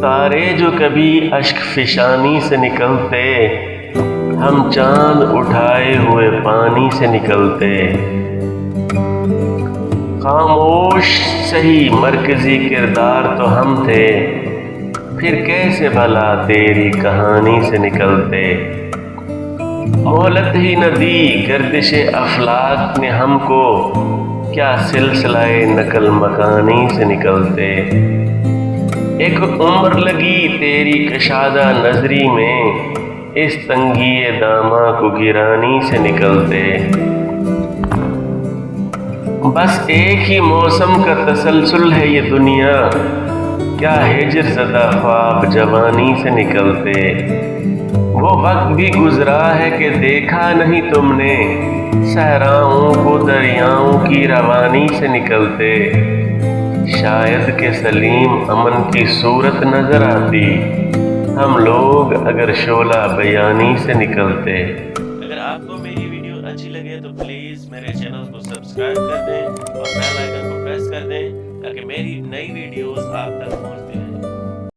تارے جو کبھی اشک فشانی سے نکلتے، ہم چاند اٹھائے ہوئے پانی سے نکلتے۔ خاموش سہی مرکزی کردار تو ہم تھے، پھر کیسے بھلا تیری کہانی سے نکلتے۔ مہلت ہی نہ دی گردش افلاک نے ہم کو، کیا سلسلہ نقل مکانی سے نکلتے۔ ایک عمر لگی تیری کشادہ نظری میں، اس تنگی داماں کو گرانی سے نکلتے۔ بس ایک ہی موسم کا تسلسل ہے یہ دنیا، کیا ہجر زدہ خواب جوانی سے نکلتے۔ وہ وقت بھی گزرا ہے کہ دیکھا نہیں تم نے، صحراؤں کو دریاؤں کی روانی سے نکلتے۔ شاید کہ سلیم امن کی صورت نظر آتی، ہم لوگ اگر شعلہ بیانی سے نکلتے۔ اگر آپ کو میری ویڈیو اچھی لگے تو پلیز میرے چینل کو سبسکرائب کر دیں اور بیل آئیکن کو پریس کر دیں تاکہ میری نئی ویڈیوز آپ تک پہنچتی رہیں۔